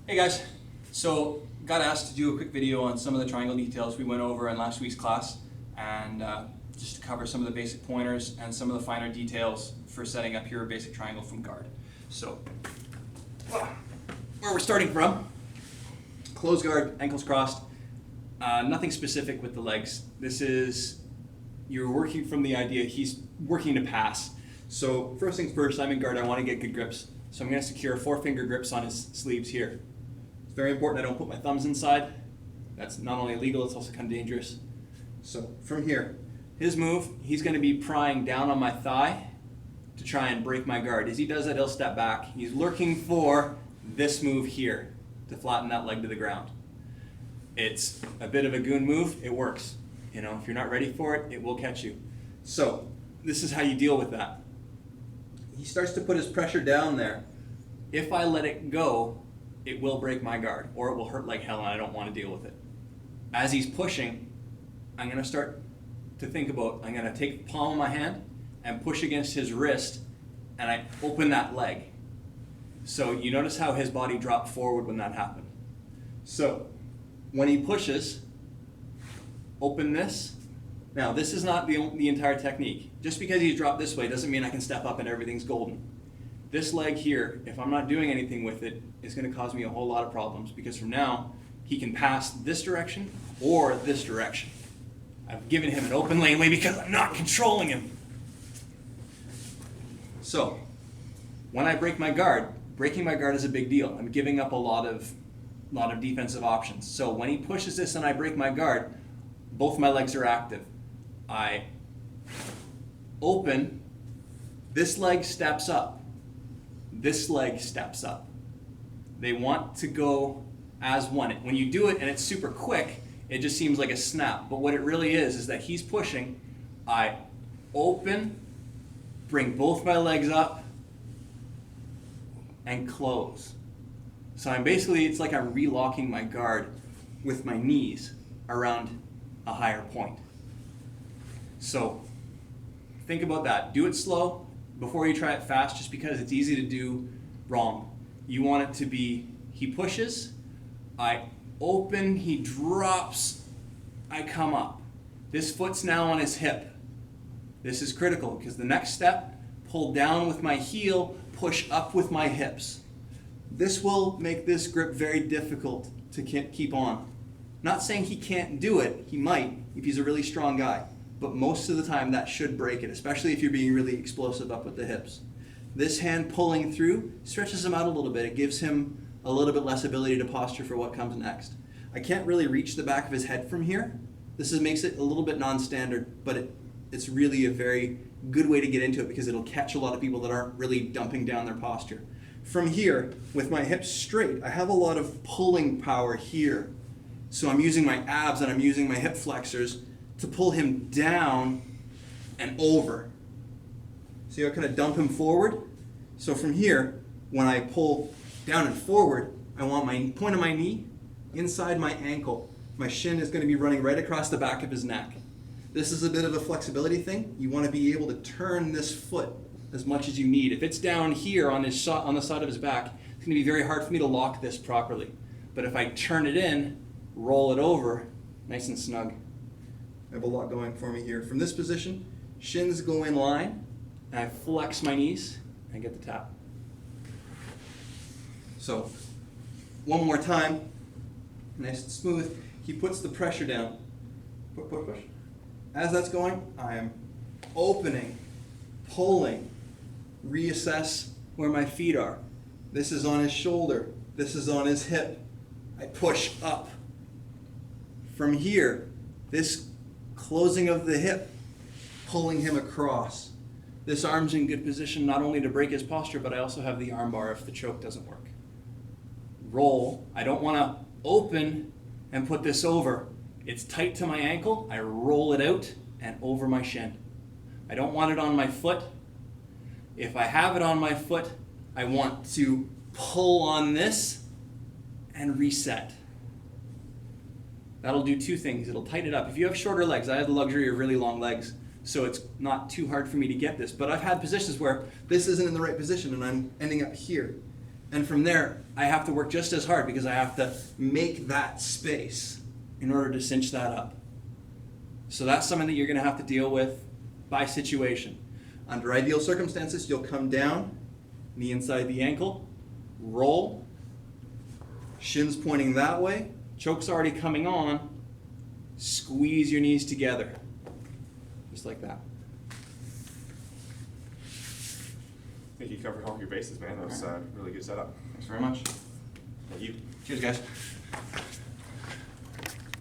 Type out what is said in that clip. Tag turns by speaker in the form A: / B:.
A: Hey guys, so got asked to do a quick video on some of the triangle details we went over in last week's class, and just to cover some of the basic pointers and some of the finer details for setting up your basic triangle from guard. So, where we're starting from, closed guard, ankles crossed, nothing specific with the legs. This is, you're working from the idea he's working to pass. So first things first, I'm in guard, I want to get good grips. So I'm going to secure 4-finger grips on his sleeves here. It's very important I don't put my thumbs inside. That's not only illegal, it's also kind of dangerous. So from here, his move, he's going to be prying down on my thigh to try and break my guard. As he does that, he'll step back. He's looking for this move here to flatten that leg to the ground. It's a bit of a goon move. It works. You know, if you're not ready for it, it will catch you. So this is how you deal with that. He starts to put his pressure down there. If I let it go, it will break my guard, or it will hurt like hell and I don't want to deal with it. As he's pushing, I'm going to start to think about, I'm going to take the palm of my hand and push against his wrist, and I open that leg. So you notice how his body dropped forward when that happened. So when he pushes, open this. Now, this is not the entire technique. Just because he's dropped this way doesn't mean I can step up and everything's golden. This leg here, if I'm not doing anything with it, is going to cause me a whole lot of problems, because from now, he can pass this direction or this direction. I've given him an open laneway because I'm not controlling him. So, when I break my guard, breaking my guard is a big deal. I'm giving up a lot of defensive options. So when he pushes this and I break my guard, both my legs are active. I open, this leg steps up, this leg steps up. They want to go as one. When you do it and it's super quick, it just seems like a snap. But what it really is that he's pushing, I open, bring both my legs up, and close. So I'm basically, it's like I'm relocking my guard with my knees around a higher point. So think about that. Do it slow before you try it fast, just because it's easy to do wrong. You want it to be, he pushes, I open, he drops, I come up. This foot's now on his hip. This is critical because the next step, pull down with my heel, push up with my hips. This will make this grip very difficult to keep on. Not saying he can't do it, he might if he's a really strong guy, but most of the time that should break it, especially if you're being really explosive up with the hips. This hand pulling through stretches him out a little bit. It gives him a little bit less ability to posture for what comes next. I can't really reach the back of his head from here. This makes it a little bit non-standard, but it's really a very good way to get into it because it'll catch a lot of people that aren't really dumping down their posture. From here, with my hips straight, I have a lot of pulling power here. So I'm using my abs and I'm using my hip flexors to pull him down and over. See how I kind of dump him forward? So from here, when I pull down and forward, I want my point of my knee inside my ankle. My shin is going to be running right across the back of his neck. This is a bit of a flexibility thing. You want to be able to turn this foot as much as you need. If it's down here on the side of his back, it's going to be very hard for me to lock this properly. But if I turn it in, roll it over, nice and snug. I have a lot going for me here. From this position, shins go in line, and I flex my knees and get the tap. So, one more time, nice and smooth. He puts the pressure down. Push. As that's going, I am opening, pulling, reassess where my feet are. This is on his shoulder. This is on his hip. I push up. From here, this closing of the hip, pulling him across. This arm's in good position not only to break his posture, but I also have the arm bar if the choke doesn't work. Roll. I don't want to open and put this over. It's tight to my ankle. I roll it out and over my shin. I don't want it on my foot. If I have it on my foot, I want to pull on this and reset. That'll do two things. It'll tighten it up. If you have shorter legs, I have the luxury of really long legs, so it's not too hard for me to get this. But I've had positions where this isn't in the right position and I'm ending up here. And from there, I have to work just as hard because I have to make that space in order to cinch that up. So that's something that you're going to have to deal with by situation. Under ideal circumstances, you'll come down, knee inside the ankle, roll, shins pointing that way, choke's already coming on, squeeze your knees together, just like that.
B: I think you covered all your bases, man. That was really good setup.
A: Thanks very much.
B: Thank you.
A: Cheers, guys.